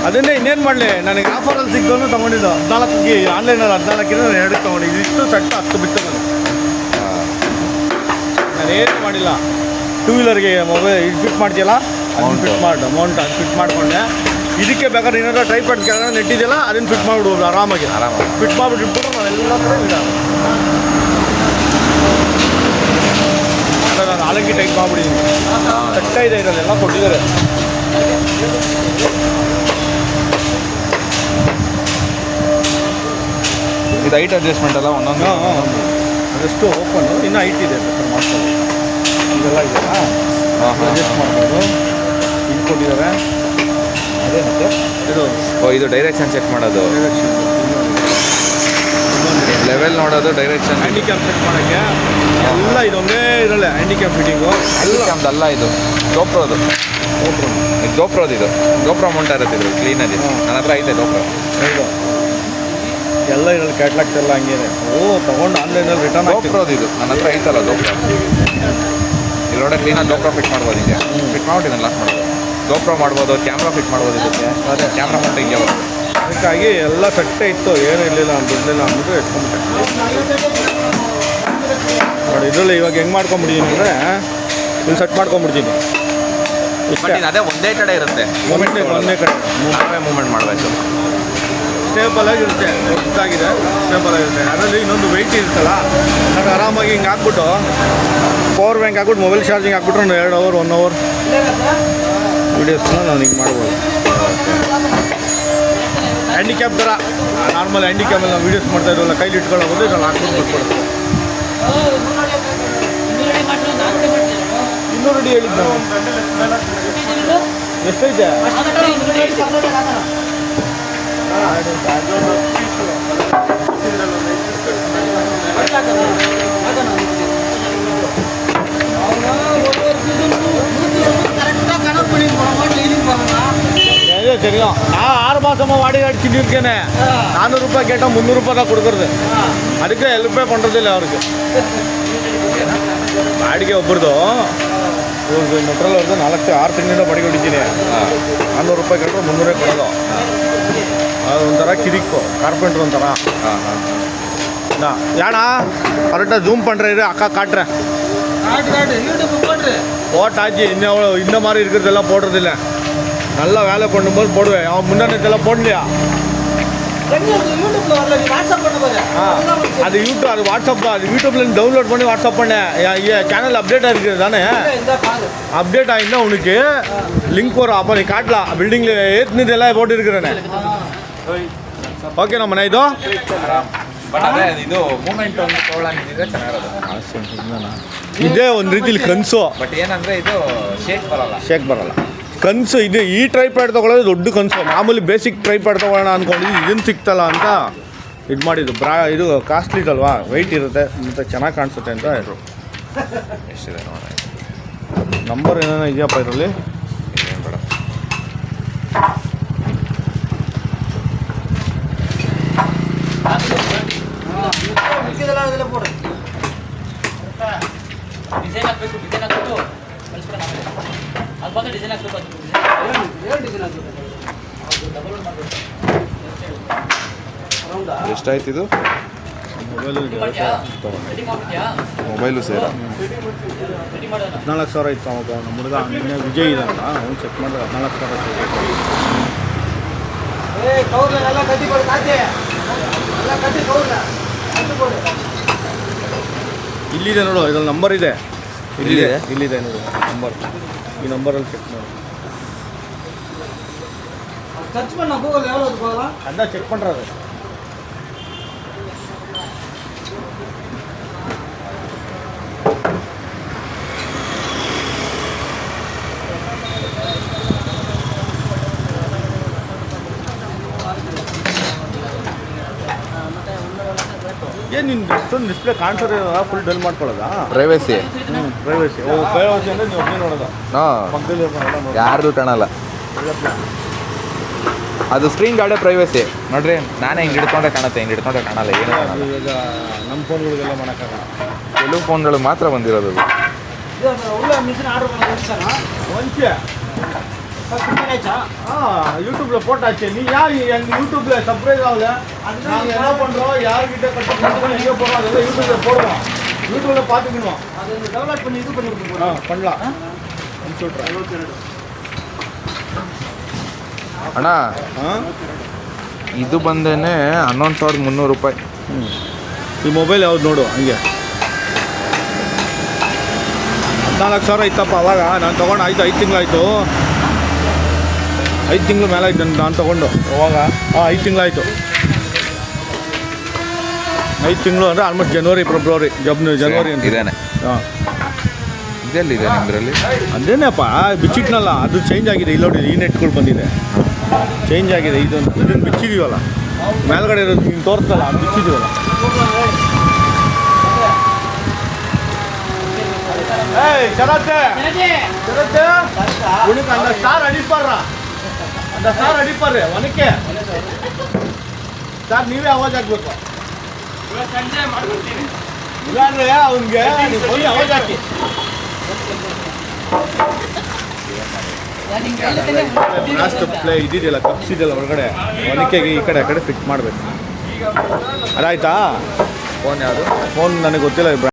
ಅದನ್ನೇ ಇನ್ನೇನು ಮಾಡಲಿ, ನನಗೆ ಆಫರಲ್ಲಿ ಸಿಗ್ದವನು ತೊಗೊಂಡಿದ್ದು 14ಗೆ, ಆನ್ಲೈನಲ್ಲಿ 14 ನಾನು 2 ತೊಗೊಂಡಿದ್ದು. ಇಷ್ಟು ಸೆಟ್ 10 ಬಿತ್ತು ನಾನೇನು ಮಾಡಿಲ್ಲ. 2 ವೀಲರ್ಗೆ ಮೊಬೈಲ್ ಇದು ಫಿಟ್ ಮಾಡ್ತೀಯಲ್ಲ, ಅದನ್ನು ಫಿಟ್ ಮಾಡಿ ಅಮೌಂಟ್ ಅದು ಫಿಟ್ ಮಾಡಿಕೊಂಡೆ. ಇದಕ್ಕೆ ಬೇಕಾದ್ರೆ ಏನಾದ್ರು ಟ್ರೈಪಾಡ್ ಕೆಳಗಡೆ ನೆಟ್ ಇದೆಯಲ್ಲ, ಅದನ್ನು ಫಿಟ್ ಮಾಡಿಬಿಡ್ಬೋದು ಆರಾಮಾಗಿ. ಫಿಟ್ ಮಾಡಿಬಿಟ್ಟು ನಾವೆಲ್ಲ ನಾನು ಆಲಂಗಿ ಟೈಪ್ ಮಾಡಿಬಿಟ್ಟಿದ್ದೀನಿ. ಸೆಟ್ಟ ಇದೆ, ಇರೋದೆಲ್ಲ ಕೊಟ್ಟಿದ್ದಾರೆ. ಇದು ಹೈಟ್ ಅಡ್ಜಸ್ಟ್ಮೆಂಟ್ ಅಲ್ಲ ಒಂದೊಂದು. ಅದೆಷ್ಟು ಓಪನ್ ಇನ್ನೂ ಹೈಟ್ ಇದೆ ಮಾಡ್ತಾರೆ. ಇದೆಲ್ಲ ಇದೆಯಲ್ಲ ಅಡ್ಜಸ್ಟ್ ಮಾಡ್ಬೋದು. ಇದು ಕೊಟ್ಟಿದ್ದಾರೆ. ಅದೇ ಮತ್ತೆ ಇದು ಡೈರೆಕ್ಷನ್ ಚೆಕ್ ಮಾಡೋದು, ಲೆವೆಲ್ ನೋಡೋದು, ಡೈರೆಕ್ಷನ್, ಹ್ಯಾಂಡಿಕ್ಯಾಮ್ ಸೆಟ್ ಮಾಡೋಕ್ಕೆ ಎಲ್ಲ ಇದೊಂದೇ ಇದರಲ್ಲೇ ಹ್ಯಾಂಡಿಕ್ಯಾಮ್ ಫಿಟ್ಟಿಂಗು. ಹ್ಯಾಂಡಿಕ್ಯಾಮ್ದು ಅಲ್ಲ, ಇದು ಗೋಪ್ರೋದು. ಇದು ಗೋಪ್ರೋದು, ಇದು ಗೋಪ್ರೋ ಮೌಂಟ್ ಇರುತ್ತೆ ಇದು ಕ್ಲೀನಾಗಿ. ನನ್ನ ಹತ್ರ ಐತೆ ಗೋಪ್ರೋ. ಎಲ್ಲ ಇರೋದು ಕ್ಯಾಟ್ಲಾಗ್ಸ್ ಎಲ್ಲ ಹಂಗೇನೆ. ತೊಗೊಂಡು ಆನ್ಲೈನಲ್ಲಿ ರಿಟರ್ನ್ ಗೋಪ್ರೋದು ಇದು ನನ್ನ ಹತ್ರ ಐತಲ್ಲ ಗೋಪ್ರೋ. ಇಲ್ಲಿ ನೋಡೋ ಕ್ಲೀನಾಗಿ ಗೋಪ್ರೋ ಫಿಟ್ ಮಾಡ್ಬೋದು. ಹಿಂಗೆ ಫಿಟ್ ಮಾಡ್ಬಿಟ್ಟು ಇದನ್ನು ಲಾಕ್ ಮಾಡ್ಬೋದು. ಗೋಪ್ರೋ ಮಾಡ್ಬೋದು, ಕ್ಯಾಮ್ರಾ ಫಿಟ್ ಮಾಡ್ಬೋದು ಇದಕ್ಕೆ. ಅದೇ ಕ್ಯಾಮ್ರಾ ಮೌಂಟ್ ಹಿಂಗೆ ಬರುತ್ತೆ. ಅದಕ್ಕಾಗಿ ಎಲ್ಲ ಸೆಟ್ಟೇ ಇತ್ತು, ಏನು ಇರಲಿಲ್ಲ ಬಿಡಲಿಲ್ಲ ಅಂದ್ಬಿಟ್ಟು ಎತ್ಕೊಂಡ್ಬಿಟ್ಟೆ ನೋಡಿ. ಇದರಲ್ಲಿ ಇವಾಗ ಹೆಂಗೆ ಮಾಡ್ಕೊಂಬಿಟ್ಟಿದ್ದೀನಿ ಅಂದರೆ, ಇಲ್ಲಿ ಸೆಟ್ ಮಾಡ್ಕೊಂಬಿಡ್ತೀನಿ. ಅದೇ ಒಂದೇ ಕಡೆ ಇರುತ್ತೆ, ಒಂದೇ ಕಡೆ ನಾವೇ ಮೂವ್ಮೆಂಟ್ ಮಾಡಬೇಕು. ಸ್ಟೇಬಲ್ ಆಗಿರುತ್ತೆ, ಗೊತ್ತಾಗಿದೆ, ಸ್ಟೇಬಲ್ ಆಗಿರುತ್ತೆ. ಅದರಲ್ಲಿ ಇನ್ನೊಂದು ವೆಯ್ಟ್ ಇರುತ್ತಲ್ಲ, ಅದು ಆರಾಮಾಗಿ ಹಿಂಗೆ ಹಾಕ್ಬಿಟ್ಟು ಪವರ್ ಬ್ಯಾಂಕ್ ಹಾಕ್ಬಿಟ್ಟು ಮೊಬೈಲ್ ಚಾರ್ಜಿಂಗ್ ಹಾಕ್ಬಿಟ್ರೆ ಒಂದು 2 ಅವರ್ 1 ಅವರ್ ವೀಡಿಯೋಸ್ನ ನಾನು ಹಿಂಗೆ ಮಾಡ್ಬೋದು. ಹ್ಯಾಂಡಿಕ್ಯಾಪ್ ಥರ ನಾರ್ಮಲ್ ಹ್ಯಾಂಡಿಕ್ಯಾಮಲ್ಲಿ ನಾವು ವೀಡಿಯೋಸ್ ಮಾಡ್ತಾ ಇರೋಲ್ಲ, ಕೈಲಿ ಇಟ್ಕೊಳ್ಳೋದು ಇದ್ರಲ್ಲಿ ಹಾಕ್ಬಿಟ್ಟು ಬರ್ಕೊಡುತ್ತೆ. 200 ಅಡಿ ಹೇಳಿದ್ದು ನಾವು. ಎಷ್ಟೈತೆ? சரி நான் 6 மாதமாக வாடகை அடிச்சுட்டு இருக்கேனே. 400 ரூபாய் கேட்டால் 300 ரூபாய் தான் கொடுக்குறது. அதுக்கு ஹெல்ப்பே பண்ணுறதில்ல அவருக்கு. ಬಾಡಿಗೆ ಒಬ್ಬರದು ಇವ್ರದ್ದು ಮೆಟ್ರಲ್ಲಿ ಅವ್ರದ್ದು 4-6 ತಿಂಗಳಿಂದ ಬಾಡಿಗೆ ಹೊಡಿತೀನಿ. 400 ರೂಪಾಯಿ ಕೇಳಿದ್ರೆ 300 ಕೊಡೋದು. ಅದು ಒಂಥರ ಕಿರಿಕು, ಕಾರ್ಪೆಂಟ್ರ್ ಒಂಥರ. ஏண்ணா கரெக்டாக ஜூம் பண்ணுறது அக்கா காட்டுறேன். போட்டாச்சு. இன்னும் இந்த மாதிரி இருக்கிறதெல்லாம் போடுறதில்ல. நல்லா வேலை பண்ணும்போது போடுவேன். அவன் முன்னாடியெல்லாம் போடலையா? அது யூடியூப், அது வாட்ஸ்அப் தான். அது யூடியூப்ல டவுன்லோட் பண்ணி வாட்ஸ்அப் பண்ணேன். சேனல் அப்டேட் ஆகிருக்குது தானே? அப்டேட் ஆகிருந்தா உனக்கு லிங்க் வரும். அப்போ நீ காட்டலாம். பில்டிங்கில் ஏற்றுனதெல்லாம் போட்டு இருக்கிறேனே. ಓಕೆ ನಮ್ಮನೆ ಇದು ಇದು ಮೂಮೆಂಟ್ ಒಂದು ತೊಗೊಳಂಗಿದ್ರೆ ಚೆನ್ನಾಗಿರೋದು. ಇದೇ ಒಂದು ರೀತಿಲಿ ಕನಸು. ಬಟ್ ಏನಂದರೆ ಇದು ಶೇಕ್ ಬರಲ್ಲ. ಕನಸು ಇದು. ಈ ಟ್ರೈಪ್ಯಾಡ್ ತೊಗೊಳ್ಳೋದು ದೊಡ್ಡ ಕನಸು. ಮಾಮೂಲಿ ಬೇಸಿಕ್ ಟ್ರೈಪ್ಯಾಡ್ ತೊಗೊಳ್ಳೋಣ ಅಂದ್ಕೊಂಡಿದ್ದು ಇದನ್ನು ಸಿಕ್ತಲ್ಲ ಅಂತ ಇದು ಮಾಡಿದ್ದು. ಇದು ಕಾಸ್ಟ್ಲಿ ಇದಲ್ವಾ, ವೆಯ್ಟ್ ಇರುತ್ತೆ ಮತ್ತು ಚೆನ್ನಾಗಿ ಕಾಣಿಸುತ್ತೆ ಅಂತ ಹೇಳಿದ್ರು. ಎಷ್ಟಿದೆ ನೋಡಿ, ನಂಬರ್ ಏನೇನೋ ಇದೆಯಪ್ಪ ಇದರಲ್ಲಿ. ಏನು ಬೇಡ. ಎಷ್ಟಾಯ್ತು ಇದು? ಮೊಬೈಲು ಸೇರ 14,000 ಇತ್ತು. ಅವಾಗ ನಮ್ಮ ಹುಡುಗ ನಿನ್ನೆ ವಿಜಯ್ ಇದೆ ಅಂತ ಅವ್ನು ಚೆಕ್ ಮಾಡಿದ್ರೆ 14,000 ಇಲ್ಲಿದೆ ನೋಡು, ಇದ್ರಲ್ಲಿ ನಂಬರ್ ಇದೆ. ಇಲ್ಲಿದೆ ನೋಡು ನಂಬರ್. ಈ ನಂಬರಲ್ಲಿ ಚೆಕ್ ಮಾಡಿ. ಅದ ಚೆಕ್ பண்ணுறது. ಏನು ನಿನ್ನ ಇಷ್ಟೊಂದು ಡಿಸ್ಪ್ಲೇ ಕಾಣಿಸೋದು ಫುಲ್ ಡಲ್ ಮಾಡ್ಕೊಳ್ಳೋದಾ? ಪ್ರೈವೇಸಿ. ಪ್ರೈವೇಸಿ. ಪ್ರೈವೇಸಿ ಅಂದರೆ ನೀವು ಒಬ್ಬನೇ ನೋಡೋದು. ಪಕ್ಕದಲ್ಲಿ ಯಾರ್ದು ಕಾಣಲ್ಲ. ಅದು ಸ್ಕ್ರೀನ್ ಗಾರ್ಡೇ ಪ್ರೈವೇಸಿ ನೋಡ್ರಿ. ನಾನೇ ಹಿಂಗೆ ಹಿಡ್ಕೊಂಡ್ರೆ ಕಾಣುತ್ತೆ, ಹಿಂಗೆ ಹಿಡ್ಕೊಂಡ್ರೆ ಕಾಣಲ್ಲ. ಏನು ಕಾಣಲ್ಲ. ಈಗ ನಮ್ಮ ಫೋನ್ಗಳಿಗೆಲ್ಲ ಮಾಡೋಕ್ಕಾಗಲ್ಲ. ಕೆಲವು ಫೋನ್ಗಳು ಮಾತ್ರ ಬಂದಿರೋದು. யூடியூப்ல போட்டாச்சு நீ ஏன் எங்க யூடியூப்ல சர்ப்ரைஸ் ஆகல நாங்க என்ன பண்றோம் யார்கிட்ட கட்டு எங்க போறோம் அதெல்லாம் யூடியூப்ல போடுவோம் யூடியூப்ல பாத்துக்கணும் டெவலப் பண்ணி இது பண்ணி கொடுப்போம். பண்ணலாம் அனுப்பிச்சு விட்றேன் ಅಣ್ಣ ಇದು ಬಂದೇನೆ 11,300 ರೂಪಾಯಿ. ಈ ಮೊಬೈಲ್ ಯಾವ್ದು ನೋಡು ಹಂಗೆ 14,000 ಇತ್ತಪ್ಪ ಅವಾಗ ನಾನು ತೊಗೊಂಡು ಆಯ್ತು 5 ತಿಂಗಳಾಯಿತು 5 ತಿಂಗಳು ಮೇಲೆ ಆಯ್ತು ನಾನು ತೊಗೊಂಡು ಅವಾಗ 5 ತಿಂಗಳಾಯಿತು 5 ತಿಂಗಳು ಅಂದರೆ ಆಲ್ಮೋಸ್ಟ್ ಜನವರಿ ಫೆಬ್ರವರಿ ಜನವರಿ ಅಂತ ಇದೇನೆ ಹಾಂ ಇದೆಲ್ಲಿದೆ ನಿಮ್ಮದ್ರಲ್ಲಿ? ಅದೇನಪ್ಪ ಬಿಚ್ಚಿಟ್ನಲ್ಲ ಅದು ಚೇಂಜ್ ಆಗಿದೆ ಇಲ್ಲಿ ನೋಡಿ ಈ ನೆಟ್ಗಳು ಬಂದಿದೆ ಚೇಂಜ್ ಆಗಿದೆ ಇದನ್ನು ಬಿಚ್ಚಿದೀವಲ್ಲ ಮೇಲ್ಗಡೆ ಇರೋದು ನೀನು ತೋರಿಸ್ತಲ್ಲ ಅದು ಬಿಚ್ಚಿದೀವಲ್ಲ ஏய் சரத்து சரத்து உனக்கு அந்த ஸ்டார் அடிப்பாரா அந்த ஸ்டார் அடிப்பாரு உனಕ್ಕೆ சார் ನೀವೇ ಆವಾಜ್ ಹಾಕ್ಬೇಕು ಇಲ್ಲಾಂದ್ರೆ ಅವನಿಗೆ ನೀವು ಹೋಗಿ ಆವಾಜ್ ಹಾಕಿ ಲಾಸ್ಟ್ ಪ್ಲೇ ಇದಿದೆಯಲ್ಲ ಕಪ್ಸ್ ಇದೆಯಲ್ಲ ಹೊರಗಡೆ ಒನಕೆಗೆ ಈ ಕಡೆ ಆ ಕಡೆ ಫಿಟ್ ಮಾಡಬೇಕು ಅದಾಯ್ತಾ ಫೋನ್ ಯಾವುದು? ಫೋನ್ ನನಗೆ ಗೊತ್ತಿಲ್ಲ